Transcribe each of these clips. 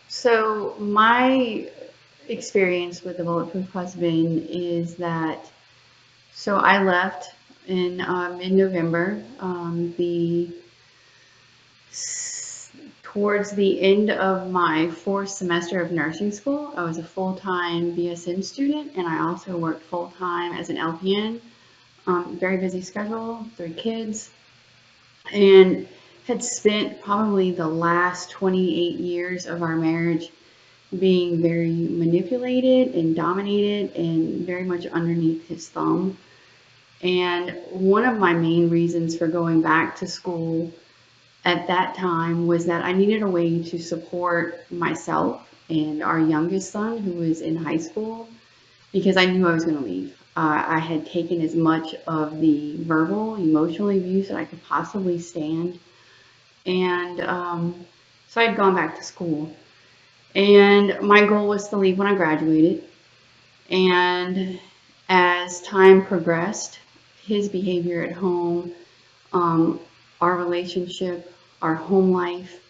So my experience with the bulletproof husband is that so I left in mid-November. The towards the end of my fourth semester of nursing school, I was a full-time BSN student, and I also worked full-time as an LPN. Very busy schedule, three kids, and had spent probably the last 28 years of our marriage being very manipulated and dominated and very much underneath his thumb. And one of my main reasons for going back to school at that time was that I needed a way to support myself and our youngest son, who was in high school, because I knew I was going to leave. I had taken as much of the verbal, emotional abuse that I could possibly stand. And so I had gone back to school. And my goal was to leave when I graduated. And as time progressed, his behavior at home, um, our relationship, our home life,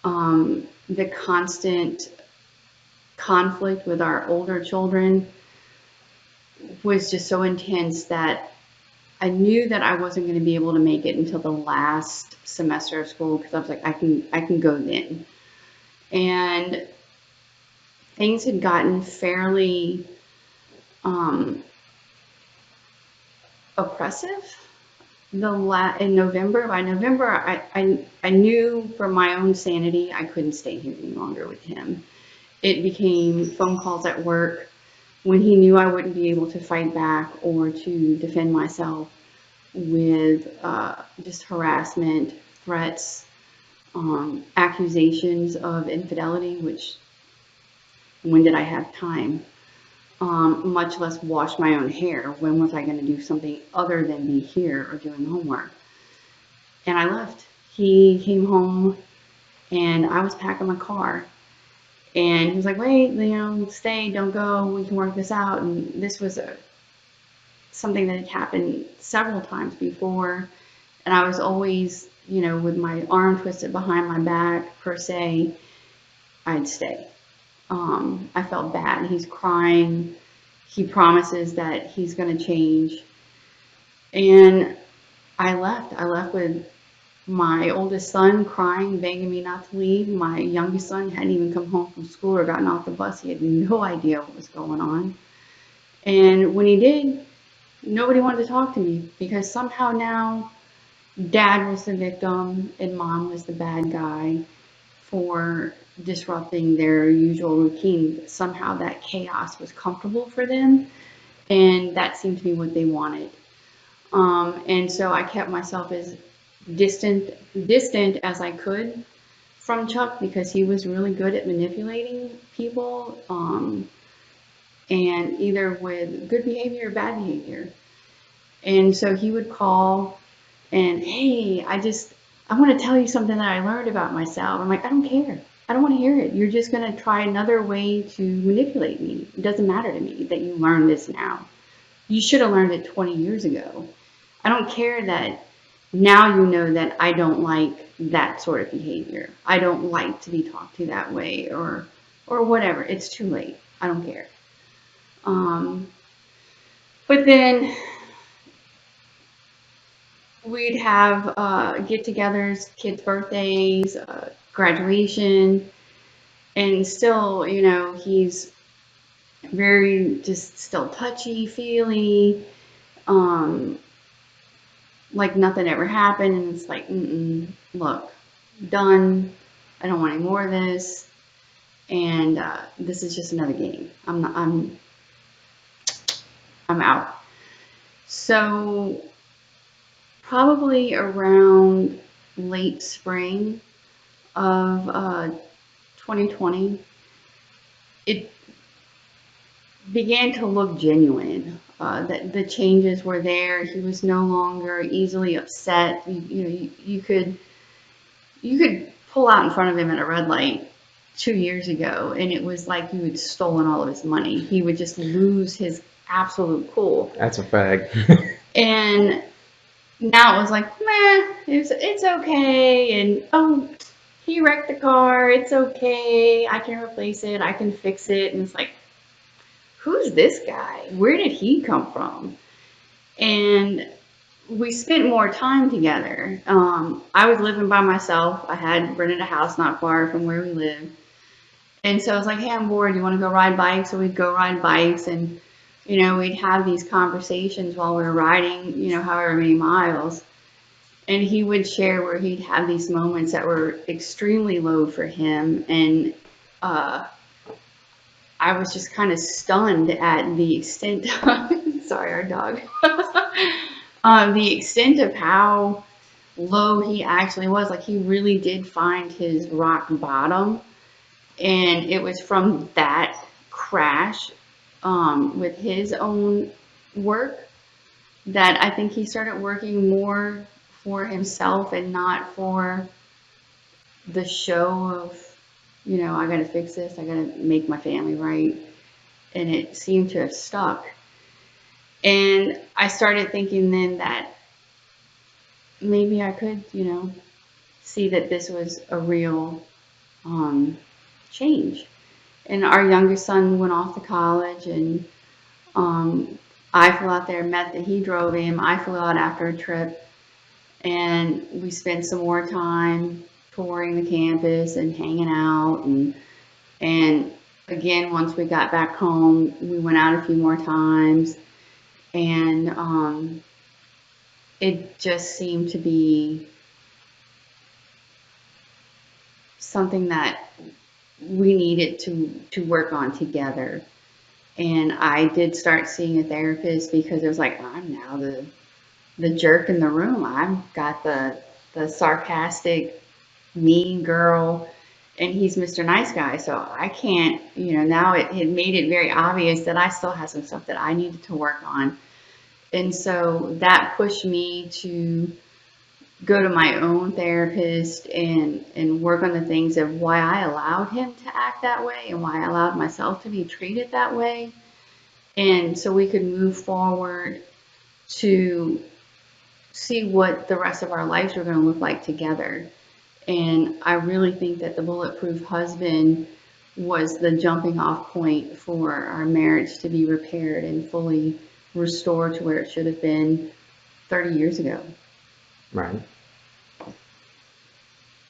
the constant conflict with our older children was just so intense that I knew that I wasn't going to be able to make it until the last semester of school because I was like, I can go then. And things had gotten fairly um, oppressive. In November, by November, I knew for my own sanity I couldn't stay here any longer with him. It became phone calls at work when he knew I wouldn't be able to fight back or to defend myself with just harassment, threats, accusations of infidelity, which when did I have time? Much less wash my own hair. When was I going to do something other than be here or doing homework? And I left. He came home and I was packing my car. And he was like, wait, stay, don't go, we can work this out. And this was something that had happened several times before. And I was always, with my arm twisted behind my back, per se, I'd stay. I felt bad. He's crying. He promises that he's going to change. And I left. I left with my oldest son crying, begging me not to leave. My youngest son hadn't even come home from school or gotten off the bus. He had no idea what was going on. And when he did, nobody wanted to talk to me because somehow now dad was the victim and mom was the bad guy for disrupting their usual routine. Somehow that chaos was comfortable for them, and that seemed to be what they wanted. And so I kept myself as distant as I could from Chuck because he was really good at manipulating people, and either with good behavior or bad behavior. And so he would call and, hey, I want to tell you something that I learned about myself. I'm like, I don't care. I don't want to hear it. You're just going to try another way to manipulate me. It doesn't matter to me that you learned this now. You should have learned it 20 years ago. I don't care that now you know that I don't like that sort of behavior. I don't like to be talked to that way or whatever. It's too late. I don't care. Um, but then we'd have get-togethers, kids' birthdays, graduation, and still, he's very just still touchy-feely, um, like nothing ever happened, and it's like, look, done. I don't want any more of this, and this is just another game. I'm out. So probably around late spring of 2020, it began to look genuine. That the changes were there. He was no longer easily upset. You could pull out in front of him at a red light 2 years ago, and it was like you had stolen all of his money. He would just lose his absolute cool. That's a fact. And now it was like, meh, it's okay, and oh, he wrecked the car. It's okay. I can replace it. I can fix it. And it's like, who's this guy? Where did he come from? And we spent more time together. I was living by myself. I had rented a house not far from where we live. And so I was like, hey, I'm bored. You want to go ride bikes? So we'd go ride bikes and, we'd have these conversations while we were riding, however many miles. And he would share where he'd have these moments that were extremely low for him. And uh, I was just kind of stunned at the extent of, sorry, our dog, the extent of how low he actually was. Like he really did find his rock bottom. And it was from that crash with his own work that I think he started working more for himself and not for the show of, I got to fix this, I got to make my family right. And it seemed to have stuck. And I started thinking then that maybe I could, see that this was a real change. And our youngest son went off to college, and I flew out there, met that he drove him. I flew out after a trip, and we spent some more time touring the campus and hanging out. And again, once we got back home, we went out a few more times, and it just seemed to be something that we needed to work on together. And I did start seeing a therapist because it was like, I'm now the jerk in the room. I've got the sarcastic, mean girl, and he's Mr. Nice Guy. So I can't, now it made it very obvious that I still have some stuff that I needed to work on. And so that pushed me to go to my own therapist and work on the things of why I allowed him to act that way and why I allowed myself to be treated that way. And so we could move forward to see what the rest of our lives were going to look like together. And I really think that the Bulletproof Husband was the jumping off point for our marriage to be repaired and fully restored to where it should have been 30 years ago. Right.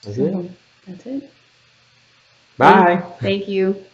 That's So it. that's it. Bye. Thank you.